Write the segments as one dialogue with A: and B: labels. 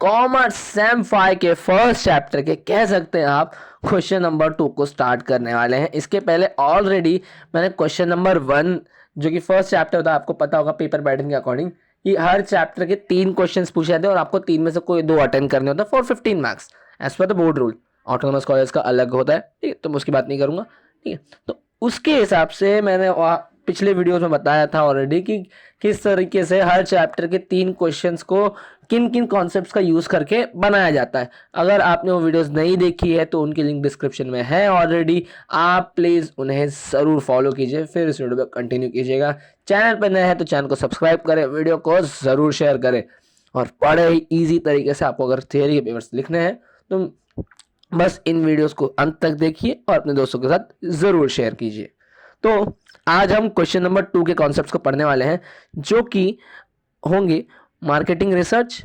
A: Commerce same 5 के first chapter के कह सकते हैं आप क्वेश्चन नंबर 2 को स्टार्ट करने वाले हैं। इसके पहले ऑलरेडी मैंने क्वेश्चन नंबर 1 जो कि फर्स्ट चैप्टर था, आपको पता होगा पेपर पैटर्न के अकॉर्डिंग कि हर चैप्टर के 3 क्वेश्चंस पूछे जाते हैं और आपको 3 में से कोई 2 अटेंड करने होते हैं for 15 marks as per the board rule. Autonomous college का अलग होता है, ठीक है, तो मैं उसकी बात नहीं करूंगा, ठीक है। तो उसके हिसाब से मैंने पिछले वीडियोस में बताया था ऑलरेडी कि किस तरीके से हर चैप्टर के 3 क्वेश्चंस को किन किन कॉन्सेप्ट्स का यूज करके बनाया जाता है। अगर आपने वो वीडियोस नहीं देखी है तो उनकी लिंक डिस्क्रिप्शन में है ऑलरेडी, आप प्लीज उन्हें जरूर फॉलो कीजिए, फिर इस वीडियो को कंटिन्यू कीजिएगा। चैनल पर नए हैं तो चैनल को सब्सक्राइब करें, वीडियो को जरूर शेयर करें और बड़े ही ईजी तरीके से आपको अगर थियरी के पेपर्स लिखने हैं तो बस इन वीडियोस को अंत तक देखिए और अपने दोस्तों के साथ जरूर शेयर कीजिए। तो आज हम क्वेश्चन नंबर 2 के कॉन्सेप्ट्स को पढ़ने वाले हैं जो कि होंगे मार्केटिंग रिसर्च,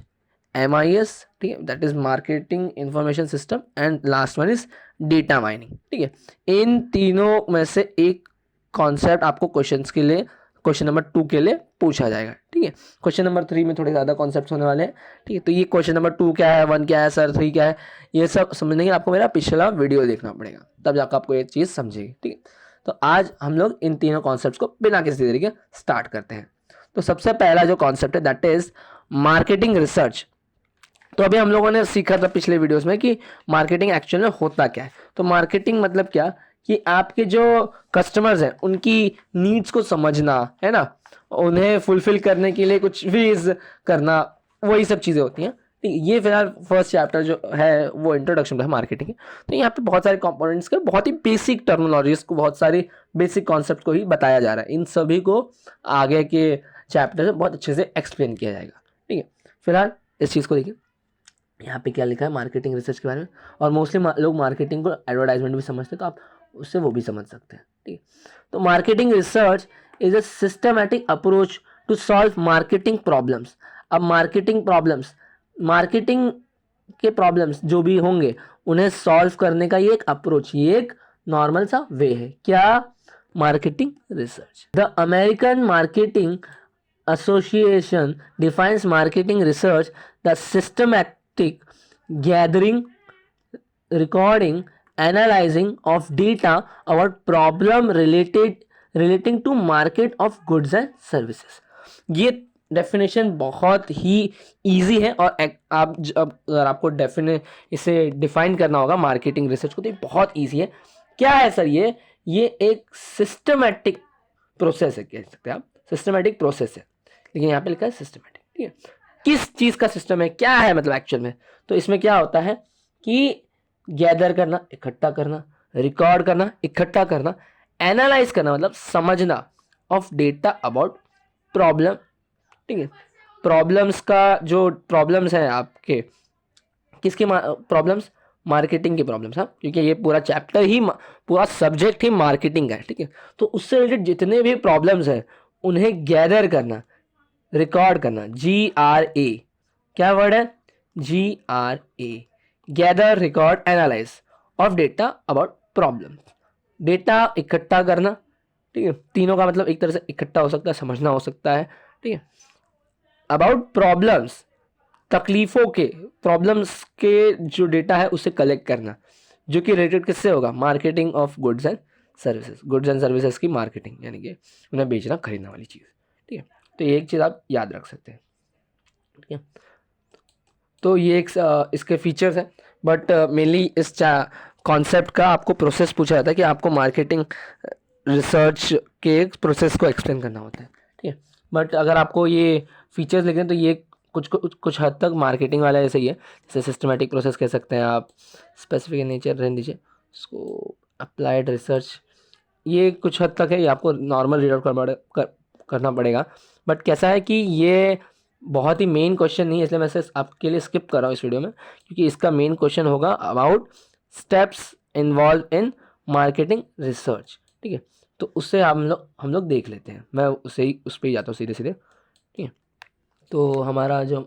A: MIS, ठीक है, that is marketing information system, and last one is data mining, ठीक है। इन तीनों में से एक कॉन्सेप्ट आपको क्वेश्चन नंबर 2 के लिए पूछा जाएगा, ठीक है। क्वेश्चन नंबर 3 में थोड़े ज़्यादा कॉन्सेप्ट्स होने वाले हैं, ठीक है। तो ये क्वेश्चन नंबर 2 क्या है, 1 क्या है, सर 3 क्या है, ये सब समझने के लिए आपको मेरा पिछला वीडियो देखना पड़ेगा, तब जाकर आपको ये चीज़ समझेगी, ठीक है। तो आज हम लोग इन तीनों कॉन्सेप्ट्स को बिना किसी देरी के स्टार्ट करते हैं। तो सबसे पहला जो कॉन्सेप्ट है दैट इज मार्केटिंग रिसर्च। तो अभी हम लोगों ने सीखा था पिछले वीडियोस में कि मार्केटिंग एक्चुअल में होता क्या है। तो मार्केटिंग मतलब क्या कि आपके जो कस्टमर्स हैं उनकी नीड्स को समझना, है ना, उन्हें फुलफिल करने के लिए कुछ भी करना, वही सब चीज़ें होती हैं। ये फिलहाल फर्स्ट चैप्टर जो है वो इंट्रोडक्शन है मार्केटिंग। तो यहाँ पे बहुत सारे कंपोनेंट्स के बहुत ही बेसिक टर्मिनोलॉजीज को, बहुत सारी बेसिक कॉन्सेप्ट को ही बताया जा रहा है। इन सभी को आगे के चैप्टर में बहुत अच्छे से एक्सप्लेन किया जाएगा, ठीक है। फिलहाल इस चीज़ को देखिए, यहाँ पे क्या लिखा है मार्केटिंग रिसर्च के बारे में, और मोस्टली लोग मार्केटिंग को एडवर्टाइजमेंट भी समझते हैं, तो आप उससे वो भी समझ सकते हैं, ठीक है। तो marketing research is a systematic approach to solve marketing problems. अब मार्केटिंग के प्रॉब्लम्स जो भी होंगे उन्हें सॉल्व करने का ये एक अप्रोच, ये एक नॉर्मल सा वे है। क्या? Marketing research. The American marketing association defines marketing research the systematic gathering, recording, analyzing of data about problem relating to market of goods and services। ये डेफिनेशन बहुत ही इजी है और अगर आपको इसे डिफाइन करना होगा मार्केटिंग रिसर्च को तो ये बहुत इजी है। क्या है सर ये एक सिस्टमैटिक प्रोसेस है, कह सकते हैं आप, सिस्टमैटिक प्रोसेस है, लेकिन यहाँ पे लिखा है सिस्टमैटिक, ठीक है। किस चीज़ का सिस्टम है, क्या है मतलब एक्चुअल में? तो इसमें क्या होता है कि गैदर करना, इकट्ठा करना, रिकॉर्ड करना, इकट्ठा करना, एनालाइज करना मतलब समझना, ऑफ डेटा अबाउट प्रॉब्लम, ठीक है। प्रॉब्लम्स का जो प्रॉब्लम्स हैं आपके, किसके प्रॉब्लम्स? मार्केटिंग के प्रॉब्लम्स, हाँ, क्योंकि ये पूरा चैप्टर ही, पूरा सब्जेक्ट ही मार्केटिंग का है, ठीक है। तो उससे रिलेटेड जितने भी प्रॉब्लम्स हैं उन्हें गैदर करना, रिकॉर्ड करना, GRA, क्या वर्ड है? GRA, gather, record, analyse of data about problem. Data इकट्ठा करना, ठीक है, तीनों का मतलब एक तरह से इकट्ठा हो सकता है, समझना हो सकता है, ठीक है। अबाउट प्रॉब्लम्स, तकलीफों के, प्रॉब्लम्स के जो डेटा है उसे कलेक्ट करना, जो कि रिलेटेड किससे होगा? Marketing of goods and services. Goods and services की मार्केटिंग, यानी कि उन्हें बेचना, खरीदने वाली चीज़, ठीक है। तो ये एक चीज़ आप याद रख सकते हैं, ठीक है। तो ये एक इसके फीचर्स हैं, बट मेनली इस कॉन्सेप्ट का आपको प्रोसेस पूछा जाता है कि आपको मार्केटिंग रिसर्च के प्रोसेस को एक्सप्लेन करना होता है, ठीक है। बट अगर आपको ये फीचर्स लिखने तो ये कुछ हद तक मार्केटिंग वाला ऐसे ही है, जैसे सिस्टमैटिक प्रोसेस कह सकते हैं आप, स्पेसिफिक नेचर रहने दीजिए इसको, अप्लाइड रिसर्च, ये कुछ हद तक है, ये आपको नॉर्मल रीड आउट करना पड़ेगा। बट कैसा है कि ये बहुत ही मेन क्वेश्चन नहीं है, इसलिए मैं इसे आपके लिए स्किप कर रहा हूँ इस वीडियो में, क्योंकि इसका मेन क्वेश्चन होगा about steps involve in marketing research, ठीक है। तो उससे हम लोग देख लेते हैं, मैं उस पर ही जाता हूँ सीधे सीधे, ठीक है। तो हमारा जो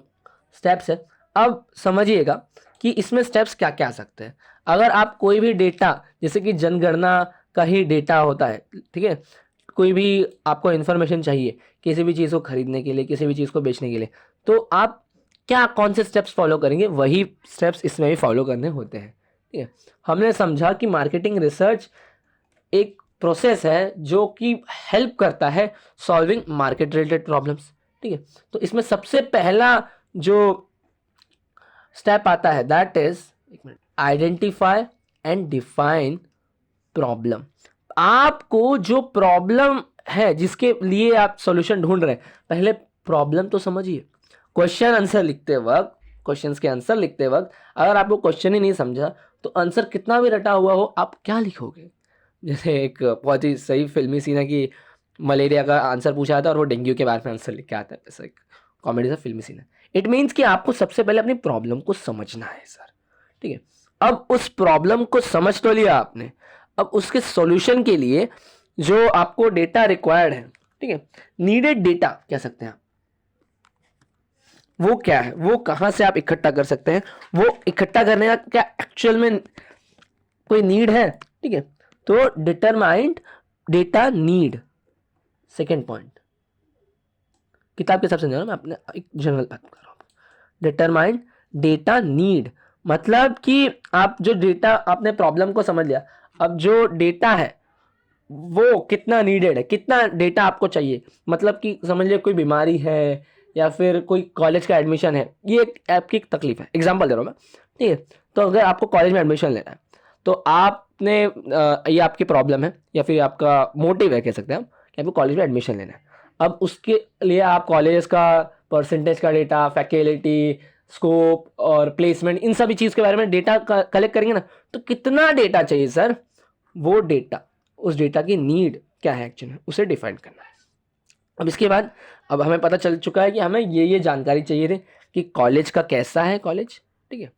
A: स्टेप्स है, अब समझिएगा कि इसमें स्टेप्स क्या क्या आ सकते हैं। अगर आप कोई भी डेटा, जैसे कि जनगणना का ही डेटा होता है, ठीक है, कोई भी आपको इन्फॉर्मेशन चाहिए किसी भी चीज़ को खरीदने के लिए, किसी भी चीज़ को बेचने के लिए, तो आप क्या कौन से स्टेप्स फॉलो करेंगे, वही स्टेप्स इसमें भी फॉलो करने होते हैं। ठीक है, हमने समझा कि मार्केटिंग रिसर्च एक प्रोसेस है जो कि हेल्प करता है सॉल्विंग मार्केट रिलेटेड प्रॉब्लम्स। ठीक है, तो इसमें सबसे पहला जो स्टेप आता है that is identify and define problem. आपको जो प्रॉब्लम है जिसके लिए आप सॉल्यूशन ढूंढ रहे हैं, पहले प्रॉब्लम तो समझिए। क्वेश्चन आंसर लिखते वक्त, क्वेश्चंस के आंसर लिखते वक्त अगर आपको क्वेश्चन ही नहीं समझा तो आंसर कितना भी रटा हुआ हो आप क्या लिखोगे। जैसे एक बहुत ही सही फिल्मी सीन है कि मलेरिया का आंसर पूछा जाता है और वो डेंगू के बारे में आंसर लिख के आता है, ऐसा एक कॉमेडी सा फिल्मी सीन है। इट मीन्स कि आपको सबसे पहले अपनी प्रॉब्लम को समझना है सर। ठीक है, अब उस प्रॉब्लम को समझ तो लिया आपने, अब उसके सॉल्यूशन के लिए जो आपको डेटा रिक्वायर्ड है, ठीक है, नीडेड डेटा कह सकते हैं आप, वो क्या है, वो कहां से आप इकट्ठा कर सकते हैं, वो इकट्ठा करने का क्या एक्चुअल में कोई नीड है। ठीक है, तो determined data need, second point किताब के हिसाब से नहीं, मैं अपने एक जनरल बात कर रहा हूँ। डिटरमाइंड डेटा नीड मतलब कि आप जो डेटा, आपने प्रॉब्लम को समझ लिया, अब जो डेटा है वो कितना नीडेड है, कितना डेटा आपको चाहिए। मतलब कि समझ लिया कोई बीमारी है या फिर कोई कॉलेज का एडमिशन है, ये एक आपकी एक तकलीफ है, एग्जांपल दे रहा हूँ मैं। ठीक है, तो अगर आपको कॉलेज में एडमिशन लेना है तो आपने ये आपकी प्रॉब्लम है या फिर आपका मोटिव है कह सकते हैं हम कि आपको कॉलेज में एडमिशन लेना है। अब उसके लिए आप कॉलेज का परसेंटेज का डेटा, फैकल्टी, स्कोप और प्लेसमेंट, इन सभी चीज़ के बारे में डेटा कलेक्ट करेंगे ना, तो कितना डेटा चाहिए सर, वो डेटा, उस डेटा की नीड क्या है एक्चुअली उसे डिफाइन करना है। अब इसके बाद अब हमें पता चल चुका है कि हमें ये जानकारी चाहिए थी कि कॉलेज का कैसा है कॉलेज। ठीक है,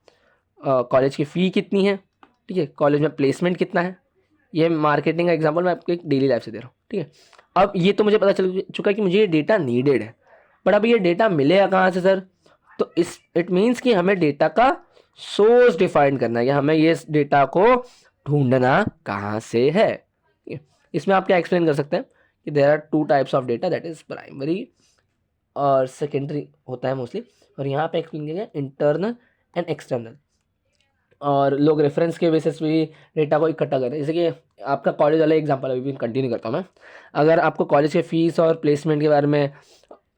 A: कॉलेज की फ़ी कितनी है। ठीक है, कॉलेज में प्लेसमेंट कितना है। ये मार्केटिंग का एग्जांपल मैं आपको एक डेली लाइफ से दे रहा हूँ। ठीक है, अब ये तो मुझे पता चल चुका है कि मुझे ये डेटा नीडेड है, बट अब ये डेटा मिलेगा कहाँ से सर। तो इट मीन्स कि हमें डेटा का सोर्स डिफाइन करना है कि हमें ये डेटा को ढूंढना कहाँ से है। इसमें आप क्या एक्सप्लेन कर सकते हैं कि there are two types of data, that is primary और सेकेंडरी होता है मोस्टली, और यहाँ पे एक्सप्लेन किया गया इंटरनल एंड एक्सटर्नल। और लोग रेफरेंस के बेसिस पे भी डेटा को इकट्ठा करते हैं। जैसे कि आपका कॉलेज वाला एग्जांपल अभी भी कंटिन्यू करता हूँ मैं। अगर आपको कॉलेज के फीस और प्लेसमेंट के बारे में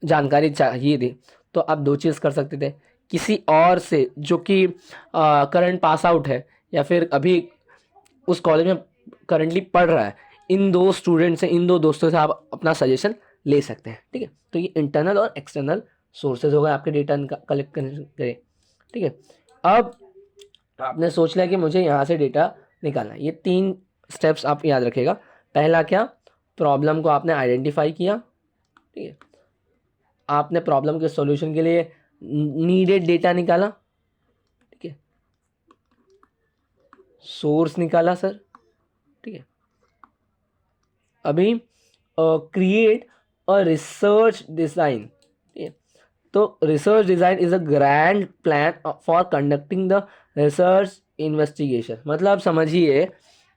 A: जानकारी चाहिए थी तो आप दो चीज़ कर सकते थे, किसी और से जो कि करंट पास आउट है या फिर अभी उस कॉलेज में करंटली पढ़ रहा है, इन दो स्टूडेंट से, इन दो दोस्तों से आप अपना सजेशन ले सकते हैं। ठीक है, तो ये इंटरनल और एक्सटर्नल सोर्सेज हो गए आपके डेटा कलेक्ट करने के। ठीक है, अब आपने सोच लिया कि मुझे यहाँ से डेटा निकालना है। ये तीन स्टेप्स आप याद रखिएगा। पहला क्या, प्रॉब्लम को आपने आइडेंटिफाई किया। ठीक है, आपने प्रॉब्लम के सॉल्यूशन के लिए नीडेड डेटा निकाला। ठीक है, सोर्स निकाला सर। ठीक है, अभी क्रिएट अ रिसर्च डिज़ाइन। ठीक है, तो research design is a grand plan for conducting the research investigation. मतलब समझिए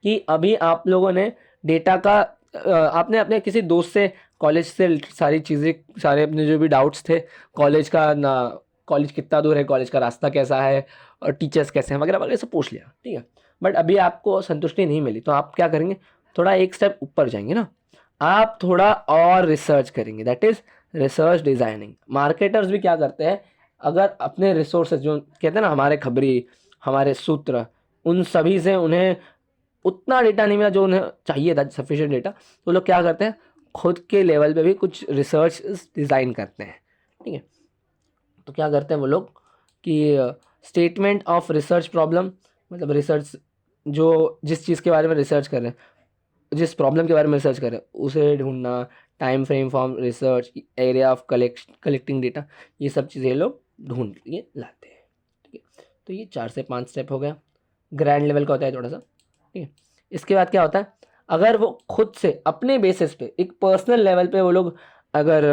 A: कि अभी आप लोगों ने डेटा का आपने अपने किसी दोस्त से, कॉलेज से सारी चीज़ें, सारे अपने जो भी डाउट्स थे, कॉलेज का ना, कॉलेज कितना दूर है, कॉलेज का रास्ता कैसा है और टीचर्स कैसे हैं वगैरह वगैरह सब पूछ लिया। ठीक है, बट अभी आपको संतुष्टि नहीं मिली तो आप क्या करेंगे, थोड़ा एक स्टेप ऊपर जाएंगे ना, आप थोड़ा और रिसर्च करेंगे, that is research designing. Marketers भी क्या करते हैं, अगर अपने रिसोर्सेज जो कहते हैं ना, हमारे खबरी, हमारे सूत्र, उन सभी से उन्हें उतना डेटा नहीं मिला जो उन्हें चाहिए था, सफिशिएंट डेटा, तो लोग क्या करते हैं, खुद के लेवल पे भी कुछ रिसर्च डिज़ाइन करते हैं। ठीक है, तो क्या करते हैं वो लोग कि स्टेटमेंट ऑफ रिसर्च प्रॉब्लम, मतलब रिसर्च जो जिस चीज़ के बारे में रिसर्च कर रहे हैं, जिस प्रॉब्लम के बारे में रिसर्च कर रहे हैं उसे ढूंढना, time frame form research, area of collecting data, ये सब चीज़ें लोग ढूंढ के लाते हैं। ठीक है, तो ये 4 से 5 स्टेप हो गया। ग्रैंड लेवल का होता है थोड़ा सा। ठीक है, इसके बाद क्या होता है, अगर वो खुद से अपने बेसिस पे एक पर्सनल लेवल पे वो लोग अगर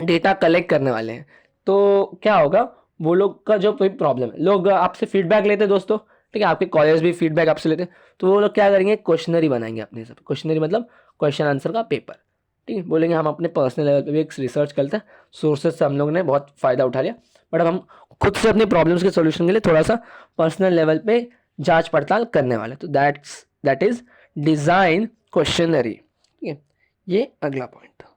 A: डेटा कलेक्ट करने वाले हैं तो क्या होगा, वो लोग का जो कोई प्रॉब्लम है, लोग आपसे फीडबैक लेते हैं दोस्तों। ठीक है, आपके कॉलेज भी फीडबैक आपसे लेते हैं, तो वो लोग क्या करेंगे, क्वेश्चनरी बनाएंगे अपने हिसाब से। क्वेश्चनरी मतलब क्वेश्चन आंसर का पेपर। ठीक है, बोलेंगे हम अपने पर्सनल लेवल पे भी एक रिसर्च करते हैं, सोर्सेज से हम लोग ने बहुत फ़ायदा उठा लिया, बट अब हम खुद से अपनी प्रॉब्लम्स के सॉल्यूशन के लिए थोड़ा सा पर्सनल लेवल पे जांच पड़ताल करने वाले। तो दैट इज डिज़ाइन क्वेश्चनरी। ठीक है, ये अगला पॉइंट था।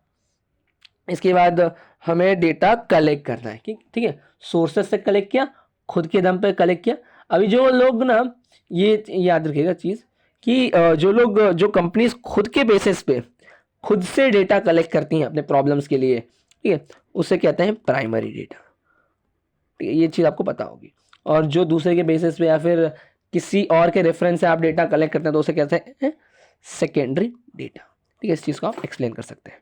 A: इसके बाद हमें डेटा कलेक्ट करना है कि ठीक है, सोर्सेस से कलेक्ट किया, खुद के दम पे कलेक्ट किया। अभी जो लोग ना, ये याद रखिएगा चीज़ कि जो कंपनीज खुद के बेसिस पे खुद से डेटा कलेक्ट करती हैं अपने प्रॉब्लम्स के लिए, ठीक है, उसे कहते हैं प्राइमरी डेटा। ठीक है, ये चीज़ आपको पता होगी। और जो दूसरे के बेसिस पे या फिर किसी और के रेफरेंस से आप डेटा कलेक्ट करते हैं तो उसे कहते हैं सेकेंडरी डेटा। ठीक है, इस चीज़ को आप एक्सप्लेन कर सकते हैं।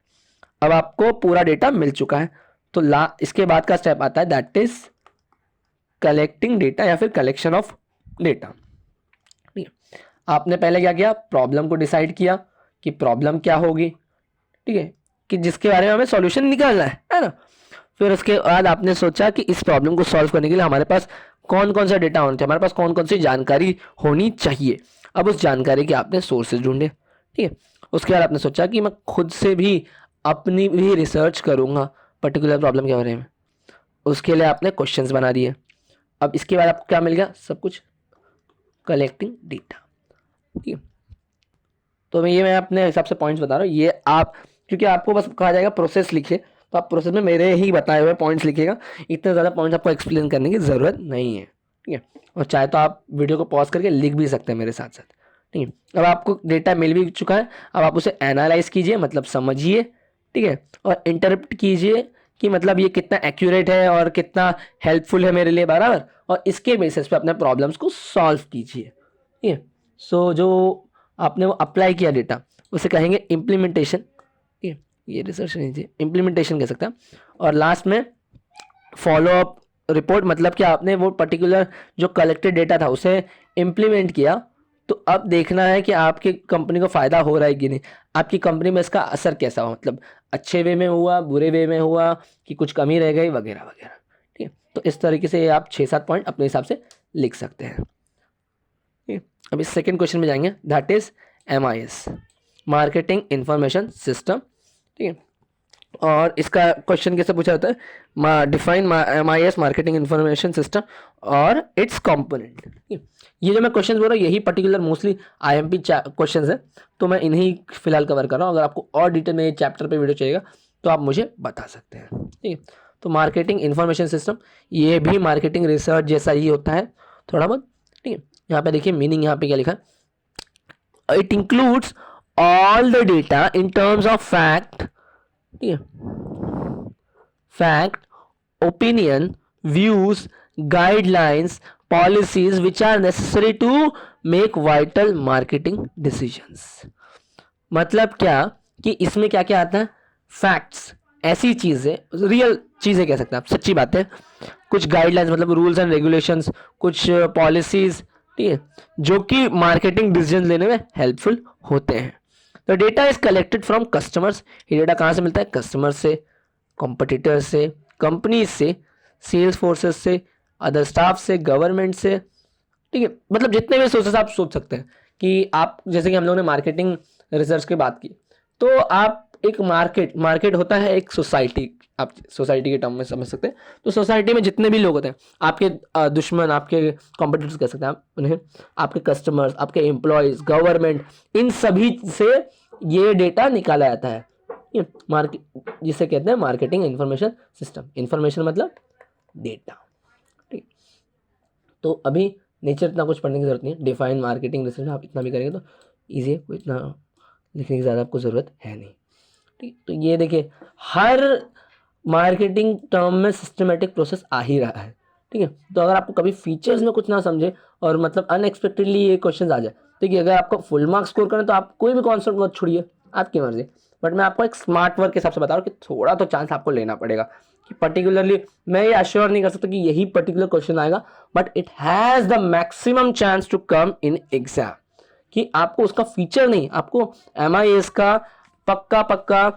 A: अब आपको पूरा डेटा मिल चुका है, तो इसके बाद का स्टेप आता है दैट इज कलेक्टिंग डेटा या फिर कलेक्शन ऑफ डेटा। ठीक है, आपने पहले क्या किया, प्रॉब्लम को डिसाइड किया कि प्रॉब्लम क्या होगी, ठीक है, कि जिसके बारे में हमें सॉल्यूशन निकालना है ना। फिर उसके बाद आपने सोचा कि इस प्रॉब्लम को सॉल्व करने के लिए हमारे पास कौन कौन सा डेटा होना चाहिए, हमारे पास कौन कौन सी जानकारी होनी चाहिए। अब उस जानकारी के आपने सोर्सेज ढूंढे। ठीक है, उसके बाद आपने सोचा कि मैं खुद से भी अपनी भी रिसर्च करूंगा पर्टिकुलर प्रॉब्लम के बारे में। उसके लिए आपने क्वेश्चंस बना दिए। अब इसके बाद आपको क्या मिल गया, सब कुछ कलेक्टिंग डेटा। ठीक है, तो मैं अपने हिसाब से पॉइंट्स बता रहा हूँ। ये आप, क्योंकि आपको बस कहा जाएगा प्रोसेस लिखिए, तो आप प्रोसेस में मेरे ही बताए हुए पॉइंट्स लिखिएगा। इतने ज़्यादा पॉइंट्स आपको एक्सप्लेन करने की ज़रूरत नहीं है। ठीक है, और चाहे तो आप वीडियो को पॉज करके लिख भी सकते हैं मेरे साथ साथ। ठीक है, अब आपको डेटा मिल भी चुका है, अब आप उसे एनालाइज कीजिए, मतलब समझिए। ठीक है, और इंटरप्ट कीजिए कि मतलब ये कितना एक्यूरेट है और कितना हेल्पफुल है मेरे लिए, बराबर। और इसके बेसिस पे अपने प्रॉब्लम्स को सॉल्व कीजिए। ठीक है, सो जो आपने वो अप्लाई किया डेटा, उसे कहेंगे इम्प्लीमेंटेशन। ठीक है, ये रिसर्च नहीं थी, इम्प्लीमेंटेशन कह सकते हैं। और लास्ट में फॉलोअप रिपोर्ट, मतलब कि आपने वो पर्टिकुलर जो कलेक्टेड डेटा था उसे इम्प्लीमेंट किया, तो अब देखना है कि आपकी कंपनी को फ़ायदा हो रहा है कि नहीं, आपकी कंपनी में इसका असर कैसा हुआ, मतलब अच्छे वे में हुआ, बुरे वे में हुआ, कि कुछ कमी रह गई, वगैरह वगैरह। ठीक है, तो इस तरीके से आप 6-7 पॉइंट अपने हिसाब से लिख सकते हैं। अब इस सेकेंड क्वेश्चन में जाएंगे, that is MIS, marketing information system. ठीक है, और इसका क्वेश्चन कैसे पूछा जाता है, define MIS marketing information system और इट्स कंपोनेंट। ये जो मैं क्वेश्चन बोल रहा हूँ यही पर्टिकुलर मोस्टली IMP क्वेश्चन है, तो मैं इन्हीं फिलहाल कवर कर रहा हूँ। अगर आपको और डिटेल में ये चैप्टर पे वीडियो चाहिएगा तो आप मुझे बता सकते हैं। ठीक है, तो मार्केटिंग इंफॉर्मेशन सिस्टम ये भी मार्केटिंग रिसर्च जैसा ही होता है थोड़ा बहुत। ठीक है, यहाँ पे देखिए मीनिंग, यहाँ पे क्या लिखा है, it includes all the data in terms of fact, ठीक है, fact, opinion, views, guidelines, policies which are necessary to make vital marketing decisions. मतलब क्या कि इसमें क्या क्या आता है, फैक्ट्स, ऐसी चीजें, रियल चीजें कह सकते हैं आप, सच्ची बातें, कुछ गाइडलाइंस मतलब रूल्स एंड रेगुलेशंस, कुछ पॉलिसीज, ठीक है, जो कि मार्केटिंग डिसीजन लेने में हेल्पफुल होते हैं। तो data is collected from customers, ये डेटा कहाँ से मिलता है, कस्टमर से, कॉम्पिटिटर्स से, कंपनीज से, सेल्स फोर्सेस से, अदर स्टाफ से, गवर्नमेंट से। ठीक है, मतलब जितने भी सोर्सेस आप सोच सकते हैं कि आप, जैसे कि हम लोगों ने मार्केटिंग रिसर्च की बात की, तो आप एक मार्केट होता है एक सोसाइटी, आप सोसाइटी के टर्म में समझ सकते हैं। तो सोसाइटी में जितने भी लोग होते हैं, आपके दुश्मन, आपके कॉम्पिटिटर्स कह सकते हैं आप उन्हें, आपके कस्टमर्स, आपके एम्प्लॉयज, गवर्नमेंट, इन सभी से ये डेटा निकाला जाता है। मार्केट जिसे कहते हैं मार्केटिंग इंफॉर्मेशन सिस्टम। इंफॉर्मेशन मतलब डेटा। ठीक, तो अभी नीचे इतना कुछ पढ़ने की जरूरत नहीं है, डिफाइन मार्केटिंग रिसर्च आप इतना भी करेंगे तो ईजी है, कोई इतना लिखने की ज़्यादा आपको ज़रूरत है नहीं। ठीक, तो ये देखिए हर मार्केटिंग टर्म में सिस्टमेटिक प्रोसेस आ ही रहा है। ठीक है, तो अगर आपको कभी फीचर्स में कुछ ना समझे और मतलब अनएक्सपेक्टेडली ये क्वेश्चन आ जाए, ठीक है, अगर आपको फुल मार्क्स स्कोर करना तो आप कोई भी कॉन्सेप्ट मत छोड़िए, आपकी मर्जी। बट मैं आपको एक स्मार्ट वर्क के हिसाब से बता रहा हूँ कि थोड़ा तो चांस आपको लेना पड़ेगा, कि पर्टिकुलरली मैं ये अश्योर नहीं कर सकता कि यही पर्टिकुलर क्वेश्चन आएगा, but it has the maximum chance to come in exam, कि आपको उसका फीचर नहीं, आपको MIS का पक्का पक्का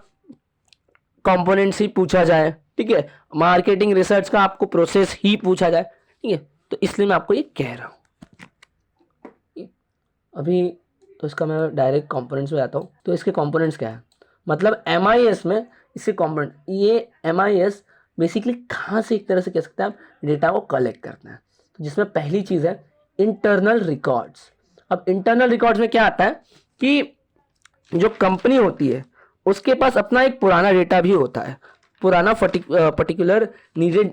A: कंपोनेंट्स ही पूछा जाए। ठीक है, मार्केटिंग रिसर्च का आपको प्रोसेस ही पूछा जाए। ठीक है, तो इसलिए मैं आपको ये कह रहा हूँ। अभी तो इसका मैं डायरेक्ट कंपोनेंट्स में आता हूँ। तो इसके कंपोनेंट्स क्या है, मतलब MIS में इसके कंपोनेंट, ये MIS बेसिकली कहाँ से एक तरह से कह सकते हैं आप डेटा को कलेक्ट करते हैं। तो जिसमें पहली चीज़ है इंटरनल रिकॉर्ड्स। अब इंटरनल रिकॉर्ड्स में क्या आता है कि जो कंपनी होती है उसके पास अपना एक पुराना डेटा भी होता है, पुराना पर्टिकुलर नीडेड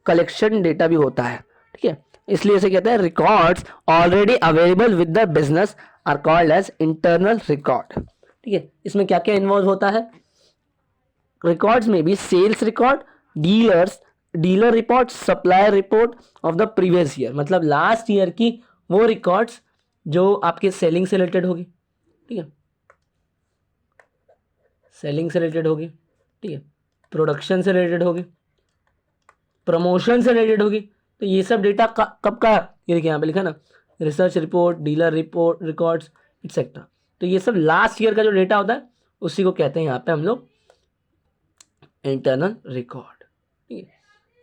A: कलेक्शन डेटा भी होता है, ठीक है। इसलिए इसे कहते हैं records already available with the business are called as internal record, ठीक है। इसमें क्या क्या इन्वॉल्व होता है, रिकॉर्ड्स में भी sales record, dealer report, supplier report of the previous year, मतलब लास्ट ईयर की वो रिकॉर्ड्स जो आपके सेलिंग से रिलेटेड होगी, ठीक है, सेलिंग से रिलेटेड होगी, ठीक है, प्रोडक्शन से रिलेटेड होगी, प्रमोशन से रिलेटेड होगी। तो ये सब डेटा कब का, ये देखिए यहाँ पे लिखा ना, research report, dealer report, records etcetera. तो ये सब लास्ट ईयर का जो डेटा होता है उसी को कहते हैं यहाँ पे हम लोग इंटरनल रिकॉर्ड, ठीक है।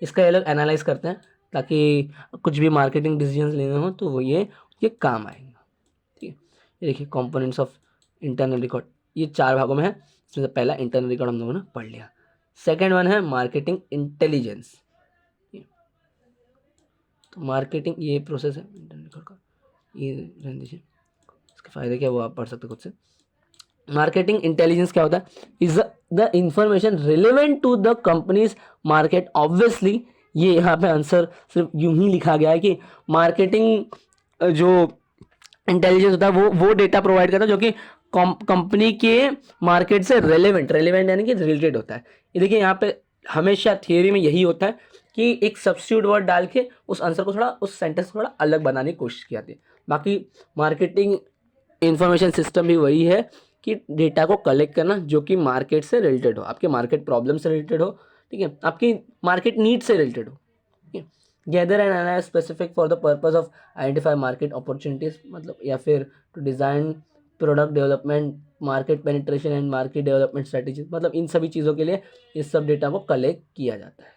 A: इसका ये लोग एनालाइज करते हैं ताकि कुछ भी मार्केटिंग डिसीजंस लेने हो तो वो ये काम आएगा, ठीक है। ये देखिए कंपोनेंट्स ऑफ इंटरनल रिकॉर्ड, ये 4 भागों में है। इसमें से पहला इंटरनल रिकॉर्ड हम लोगों ने पढ़ लिया। सेकेंड वन है मार्केटिंग इंटेलिजेंस। तो मार्केटिंग ये प्रोसेस है इंटरनल रिकॉर्ड का, ये रहने दीजिए, इसके फायदे क्या वो आप पढ़ सकते खुद से। मार्केटिंग इंटेलिजेंस क्या होता है, is the information relevant to the company's market. Obviously ये यहाँ पे आंसर सिर्फ यूं ही लिखा गया है कि मार्केटिंग जो इंटेलिजेंस होता है वो डेटा प्रोवाइड करता है जो कि कंपनी के मार्केट से रेलेवेंट यानी कि रिलेटेड होता है। ये देखिए यहाँ पे हमेशा थियरी में यही होता है कि एक सब्स्टिट्यूट वर्ड डाल के उस आंसर को थोड़ा, उस सेंटेंस को थोड़ा अलग बनाने की कोशिश की जाती है। बाकी मार्केटिंग इंफॉर्मेशन सिस्टम भी वही है कि डेटा को कलेक्ट करना जो कि मार्केट से रिलेटेड हो, आपके मार्केट प्रॉब्लम से रिलेटेड हो, ठीक है, आपकी मार्केट नीड से रिलेटेड हो, ठीक है। Gather and analyse specific for the purpose of identify market opportunities, मतलब या फिर to design product development, market penetration and market development strategy, मतलब इन सभी चीज़ों के लिए इस सब डेटा को कलेक्ट किया जाता है।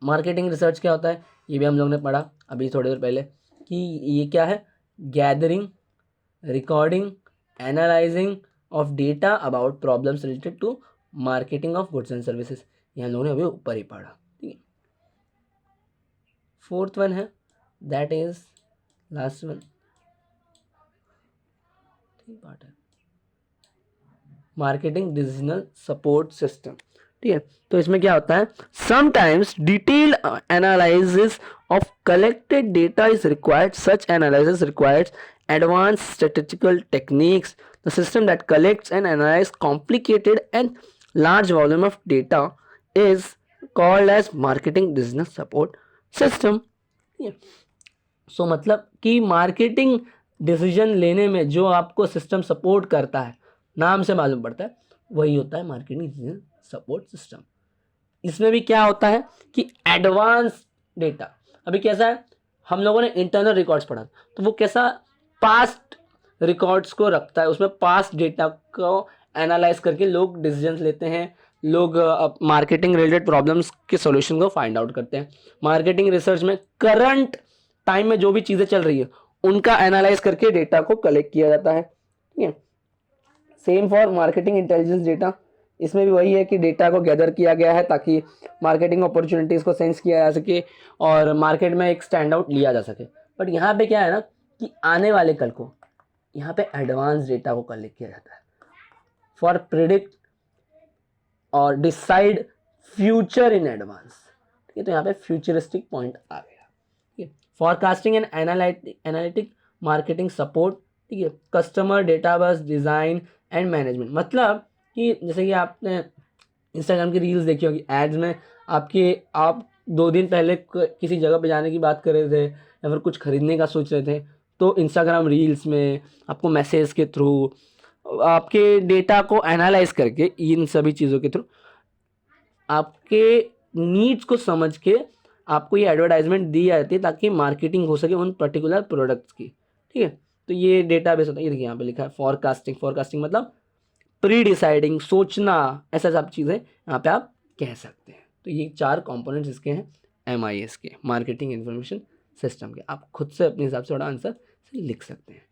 A: मार्केटिंग रिसर्च क्या होता है ये भी हम लोग ने पढ़ा अभी थोड़ी देर पहले कि ये क्या है, gathering, recording, analysing of data about problems related to marketing of goods and services, ये हम लोगों ने अभी ऊपर ही पढ़ा, ठीक है। फोर्थ वन है दैट इज लास्ट वन, ठीक पार्ट है, मार्केटिंग डिसीजनल सपोर्ट सिस्टम, ठीक है। तो इसमें क्या होता है, sometimes detailed analysis of collected data is required, such analysis requires advanced statistical techniques. The system that collects and analyzes complicated and large volume of data is called as marketing business support system. सो मतलब कि marketing decision लेने में जो आपको system support करता है, नाम से मालूम पड़ता है, वही होता है मार्केटिंग डिसीजन सपोर्ट सिस्टम। इसमें भी क्या होता है कि एडवांस डेटा, अभी कैसा है, हम लोगों ने इंटरनल रिकॉर्ड्स पढ़ा तो वो कैसा पास्ट रिकॉर्ड्स को रखता है, उसमें पास्ट डेटा को एनालाइज करके लोग डिसीजंस लेते हैं, लोग मार्केटिंग रिलेटेड प्रॉब्लम्स के सॉल्यूशन को फाइंड आउट करते हैं। मार्केटिंग रिसर्च में करंट टाइम में जो भी चीज़ें चल रही है उनका एनालाइज करके डेटा को कलेक्ट किया जाता है, ठीक है। Same for marketing intelligence data, इसमें भी वही है कि डेटा को गैदर किया गया है ताकि मार्केटिंग अपॉर्चुनिटीज़ को सेंस किया जा सके और मार्केट में एक स्टैंड आउट लिया जा सके। बट यहाँ पे क्या है ना कि आने वाले कल को यहाँ पे एडवांस डेटा को कलेक्ट किया जाता है फॉर प्रिडिक्ट और डिसाइड फ्यूचर इन एडवांस, ठीक है। तो यहाँ पे फ्यूचरिस्टिक पॉइंट आ गया, ठीक है। Forecasting and analytic marketing support, ठीक है। Customer database design and management, मतलब कि जैसे कि आपने इंस्टाग्राम की रील्स देखी होगी, एड्स में आप 2 दिन पहले किसी जगह पे जाने की बात कर रहे थे या फिर कुछ खरीदने का सोच रहे थे, तो इंस्टाग्राम रील्स में आपको मैसेज के थ्रू आपके डेटा को एनालाइज करके इन सभी चीज़ों के थ्रू आपके नीड्स को समझ के आपको ये एडवर्टाइजमेंट दी जाती है ताकि मार्केटिंग हो सके उन पर्टिकुलर प्रोडक्ट्स की, ठीक है। तो ये डेटाबेस होता है, ये देखिए यहाँ पे लिखा है फॉरकास्टिंग मतलब प्री डिसाइडिंग, सोचना, ऐसा सब चीज़ें यहाँ पे आप कह सकते हैं। तो ये 4 कंपोनेंट्स इसके हैं MIS के, मार्केटिंग इन्फॉर्मेशन सिस्टम के। आप खुद से अपने हिसाब से थोड़ा आंसर से लिख सकते हैं।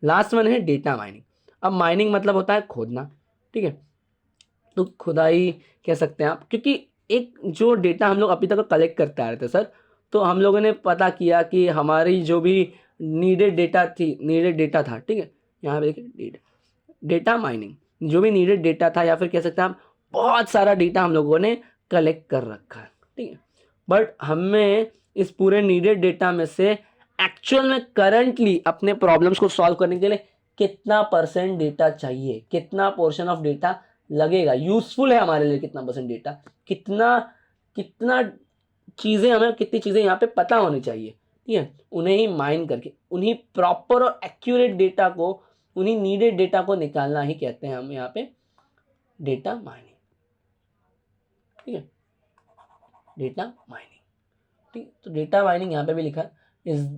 A: लास्ट वन है डेटा माइनिंग। अब माइनिंग मतलब होता है खोदना, ठीक है। तो खुदाई कह सकते हैं आप, क्योंकि एक जो डेटा हम लोग अभी तक कलेक्ट करते आ रहे थे सर, तो हम लोगों ने पता किया कि हमारी जो भी नीडेड डेटा था, ठीक है, यहाँ पे देखिए डेटा माइनिंग, जो भी नीडेड डेटा था, या फिर कह सकते हैं आप बहुत सारा डेटा हम लोगों ने कलेक्ट कर रखा है, ठीक है, बट हमें इस पूरे नीडेड डेटा में से एक्चुअल में करंटली अपने प्रॉब्लम्स को सॉल्व करने के लिए कितना परसेंट डेटा चाहिए, कितना पोर्शन ऑफ डेटा लगेगा, यूजफुल है हमारे लिए कितना परसेंट डेटा, कितना कितना चीज़ें, हमें कितनी चीज़ें यहाँ पे पता होनी चाहिए, ठीक है, उन्हें ही माइन करके उन्हीं प्रॉपर और एक्यूरेट डेटा को, उन्हीं नीडेड डेटा को निकालना ही कहते हैं हम यहाँ पे डेटा माइनिंग, ठीक है, डेटा माइनिंग, ठीक। तो डेटा माइनिंग यहाँ पे भी लिखा है इज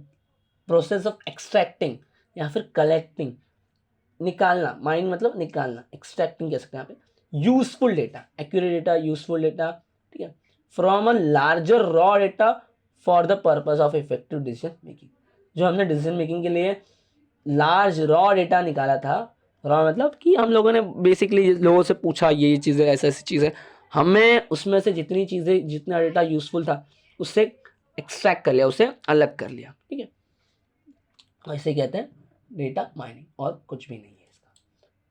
A: प्रोसेस ऑफ एक्सट्रैक्टिंग या फिर कलेक्टिंग, निकालना, माइन मतलब निकालना, एक्सट्रैक्टिंग कह सकते हैं यहाँ पे useful data, accurate data, useful data, ठीक है, from a larger raw data for the purpose of effective decision making. जो हमने डिसीजन मेकिंग के लिए लार्ज रॉ डेटा निकाला था, रॉ मतलब कि हम लोगों ने बेसिकली लोगों से पूछा ये चीज़ें, ऐसी चीज़ें, हमें उसमें से जितनी चीज़ें, जितना डेटा यूजफुल था उससे एक्सट्रैक्ट कर लिया, उसे अलग कर लिया, ठीक है, ऐसे कहते हैं डेटा माइनिंग, और कुछ भी नहीं है इसका,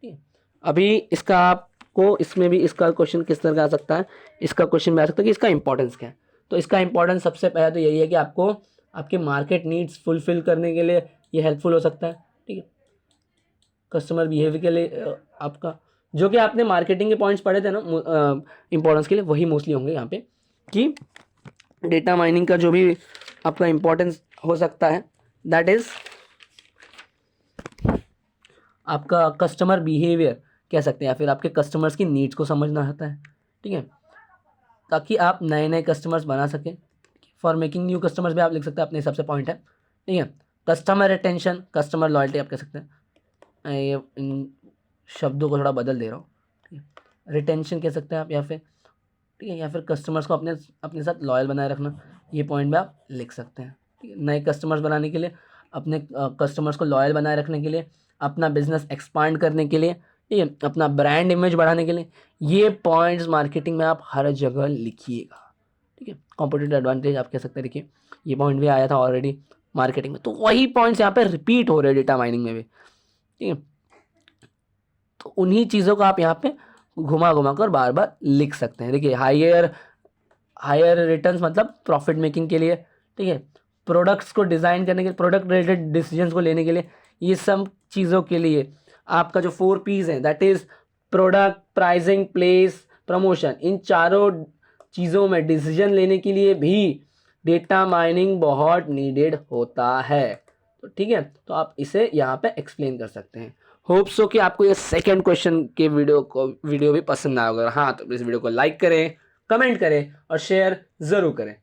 A: ठीक है। अभी इसका आपको, इसमें भी इसका क्वेश्चन किस तरह का आ सकता है, इसका क्वेश्चन में आ सकता है कि इसका इंपॉर्टेंस क्या है। तो इसका इंपॉर्टेंस सबसे पहले तो यही है कि आपको आपके मार्केट नीड्स फुलफिल करने के लिए ये हेल्पफुल हो सकता है, ठीक है, कस्टमर बिहेवियर के लिए आपका, जो कि आपने मार्केटिंग के पॉइंट्स पढ़े थे ना इंपॉर्टेंस के लिए, वही मोस्टली होंगे यहाँ पे, कि डेटा माइनिंग का जो भी आपका इंपॉर्टेंस हो सकता है दैट इज़ आपका कस्टमर बिहेवियर कह सकते हैं, या फिर आपके कस्टमर्स की नीड्स को समझना आता है, ठीक है, ताकि आप नए नए कस्टमर्स बना सकें। फॉर मेकिंग न्यू कस्टमर्स भी आप लिख सकते हैं, अपने हिसाब से पॉइंट है, ठीक है। कस्टमर रिटेंशन, कस्टमर लॉयल्टी आप कह सकते हैं, ये इन शब्दों को थोड़ा बदल दे रहा हूँ, ठीक है, रिटेंशन कह सकते हैं आप, या फिर, ठीक है, या फिर कस्टमर्स को अपने अपने साथ लॉयल बनाए रखना, ये पॉइंट भी आप लिख सकते हैं, ठीक है। नए कस्टमर्स बनाने के लिए, अपने कस्टमर्स को लॉयल बनाए रखने के लिए, अपना बिजनेस एक्सपांड करने के लिए, ठीक है, अपना ब्रांड इमेज बढ़ाने के लिए, ये पॉइंट्स मार्केटिंग में आप हर जगह लिखिएगा, ठीक है। कॉम्पिटिटिव एडवांटेज आप कह सकते हैं, देखिए ये पॉइंट भी आया था ऑलरेडी मार्केटिंग में, तो वही पॉइंट्स यहाँ पे रिपीट हो रहे हैं डेटा माइनिंग में भी, ठीक है। तो उन्हीं चीज़ों को आप यहाँ पे घुमा घुमा कर बार बार लिख सकते हैं। देखिए हायर रिटर्न्स मतलब प्रॉफिट मेकिंग के लिए, ठीक है, प्रोडक्ट्स को डिज़ाइन करने के लिए, प्रोडक्ट रिलेटेड डिसीजंस को लेने के लिए, ये सब चीज़ों के लिए आपका जो 4 P's है that is product, pricing, place, promotion, इन चारों चीज़ों में डिसीजन लेने के लिए भी डेटा माइनिंग बहुत नीडेड होता है। तो ठीक है, तो आप इसे यहाँ पे एक्सप्लेन कर सकते हैं। होप सो कि आपको ये सेकंड क्वेश्चन के वीडियो भी पसंद आया होगा। हाँ, तो इस वीडियो को लाइक करें, कमेंट करें और शेयर ज़रूर करें।